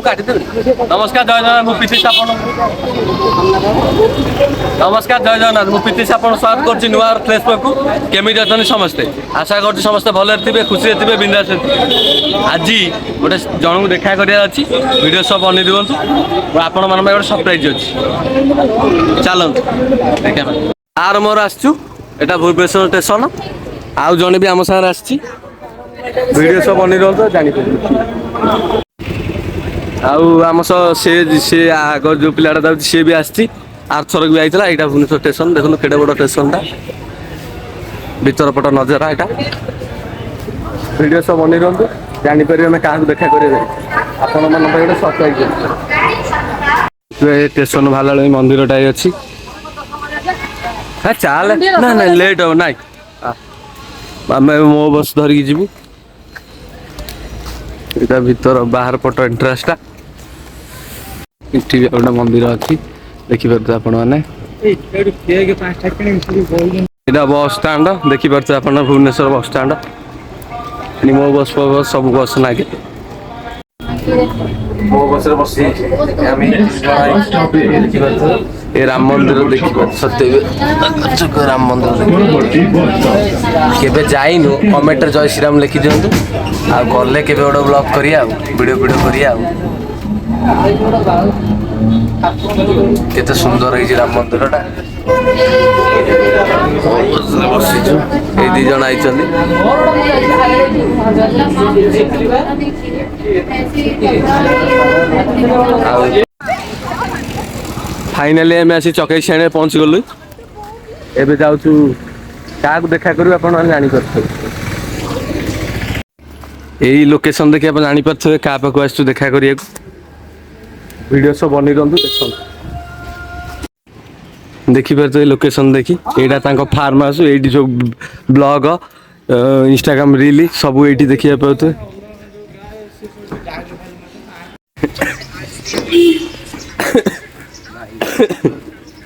नमस्कार जय जगन्नाथ मु पीतीश आपण नमस्कार जय जगन्नाथ मु पीतीश आपण स्वागत करछि नुआर फेसबुक को केमिति अछन समस्ते आशा करछि समस्ते भले थिबे खुशी थिबे बिंदास आज गोटे जन को देखा करिया अछि वीडियो सब बनि दिवंतु आपण मन में गोटे सरप्राइज अछि चलो देखा are more आछू Etah Bhubaneswar station आउ जने भी हम संग आछि वीडियो सब बनि रहतो जानि पे आउ आम से आग जो पिलाटा जाऊँ सी भी आसी आरथरक भी आईला यहाँ भुवनेश्वर स्टेशन देखो केड़े बड़ स्टेशन भीतर पट नजर यहाँ वीडियो सब बनी रुँ जापर आम क्या देखा करेंगे आपण मन गोटे सरप्राइज स्टेशन बाहर मंदिर टाइम अच्छी चल ना ना लेट हो ना आम मो बस धरिकी जीवु इटा भीतर बाहर पट एंट्रांसटा इठी गोटे मंदिर अच्छी देखिपे आपण मैंने बस स्टाण्ड देखिपे आप भुवनेश्वर बस स्टाण्ड मो बस सब बस लगे मो बस ये राम मंदिर देखिए सत्य राम मंदिर केबे जाइनु कमेंट जय श्रीराम लिखि दिंतु आ गले केबे गोटे ब्लॉग करिया वीडियो करिया केते सुंदर है राम मंदिर टा ए दी जन आई चली फाइनली आम आसी चकई छाणी पहुँच गलु एबे जाऊँ क्या देखा करूँ आप जापर यही लोकेशन देखिए आप जापर क्या पाक आस देखा करिया वीडियो सब बनी रहा देख देखिपे लोकेशन देखी यहाँ फार्म हाउस ये जो ब्लॉग इंस्टाग्राम रील सब ये देखिए पाते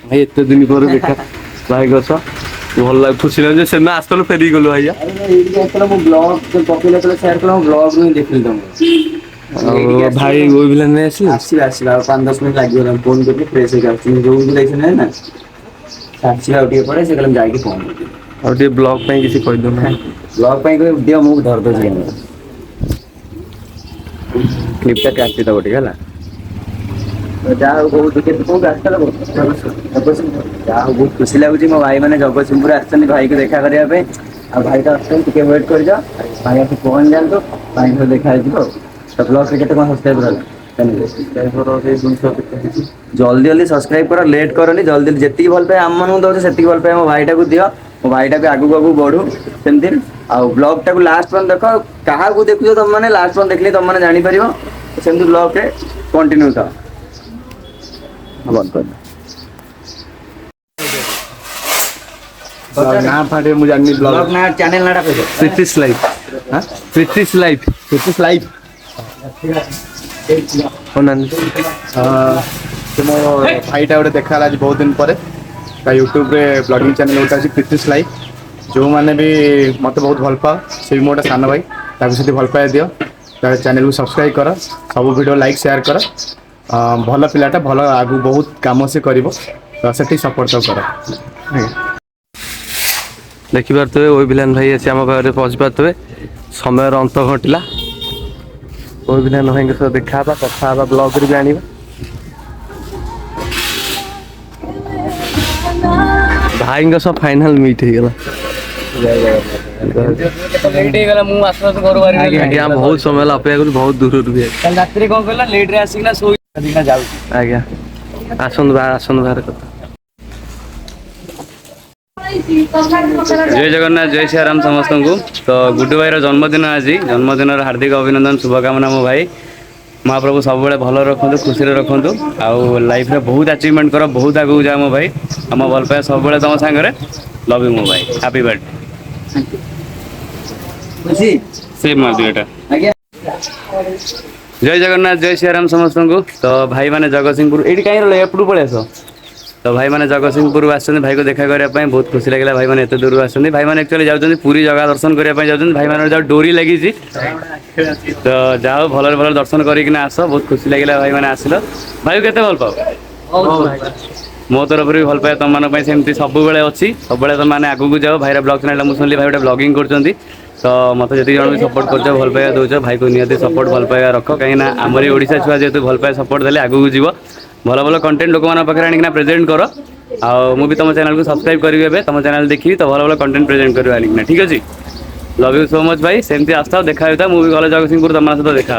भाई एत दिन पर देखा भाई गस भल लगे खुशी लगे से आसलु फेरी गलु भैया भाई वो भी लेने आसी 5-10 मिनट लगे फोन करके फ्रेश हो जो देखने ना साक्षी पड़े से कल जाके फोन और ब्लॉग पे किसी कह दो ब्लॉग पे दियो मुझे धर दो क्लिपटा काटि दब टे जहाँ बहुत खुशी लगुच मो भाई मैंने जगतसिंहपुर आसछन भाई को देखा करने भाई तो आसके वेट कर जाओ भाई आके पहुँच जातु भाई को देखा तो ब्लॉग से कौन सब्सक्राइब जल्दी जल्दी सब्सक्राइब कर लेट करनी जल्दी जी भल पाए आम मन दौर से भल पाए मो भाईटा को दियो मो भाईटा भी आगू आगू बढ़ू सेमती आउ ब्लॉग टाक लास्ट पॉइंट देख क्या देखुच तुम मैंने लास्ट पॉइंट देखले तुम मैंने जापर सेमती ब्लॉग रे कंटिन्यू था बंद कर ना फाटे मुझे जानी ब्लॉग ना चैनल नाटा पे प्रीतिश लाइफ हां प्रीतिश लाइफ मो भाईटा गोटे देखा आज बहुत दिन पर यूट्यूब रे ब्लॉगिंग चैनल गोटे अच्छी प्रीतिश लाइफ जो मैंने भी मत बहुत भल पाओ से भी मोटे सान भाई ताकि भल पाए दियो चैनल को सब्सक्राइब कर सब वीडियो लाइक शेयर कर भल पिलाटा भल आगु बहुत काम से कर से सपोर्ट तो कर देखिपे वो विलान भाई आसी आम पाखे पहुँची पारे समय अंत घटिला वो विलान भाई सह देखा कथा ब्लॉग भी आने भाई सब फाइनल मीट हो गला बहुत समय अपेक्षा कर बहुत दूर रात कौन कहला लेट रे आसिकना सोई आज्ञा आसन बाहर कथा जय जगन्नाथ जय श्रीराम समस्त को तो गुड्डू भाई जन्मदिन आज जन्मदिन हार्दिक अभिनंदन शुभकामना मो भाई महाप्रभु सब भल रखु खुशी रखु आउ लाइफ रे बहुत अचीवमेंट कर बहुत आगू जा मो भाई आम भल पाए सब तुम सागर लव यू मो भाई हैप्पी बर्थडे से मर्दीटा जय जगन्नाथ जय श्रीराम समस्त को तो भाई माने जगतसिंहपुर ये कहीं एपटू पलि आस तो भाई मैंने जगतसिंहपुर आसुँच भाई को देखा करने बहुत खुशी लगे भाई मैंने एत दूर आसुँच भाई मैंने एक्चुअली जाऊँच पुरी जगह दर्शन करने जाऊँ भाई मैंने जो डोरी लगी तो जाओ भल भल दर्शन करना आस बहुत खुशी लगे भाई मैंने आसिल भाई केते भल पाओ मो तरफ भी भल पाए तुम मानी सेमती सब अच्छी सब तुम मैंने आगू जाओ भाई ब्लॉग चैनल मुझे शुणिली भाई गोटे ब्लॉगिंग कर तो मत जी जन भी सपोर्ट कर भल पाया दौच भाई को निहती सपोर्ट भल पाया रख कहीं आमरी ओडिशा छुआ जेहतु भल पाया सपोर्ट देले आगू जीव भल भल कंटेंट लोक मान पाखे आनिकिना प्रेजेंट कर मुझे तुम चैनल को सब्सक्राइब करी तुम चैनल देखी तो भल भल कंटेंट प्रेजेंट कर आनिकिना ठीक अच्छे लव यू सो मच भाई सेमती आसता देखा मुझे गले जगतसिंहपुर तुम सहित देखा।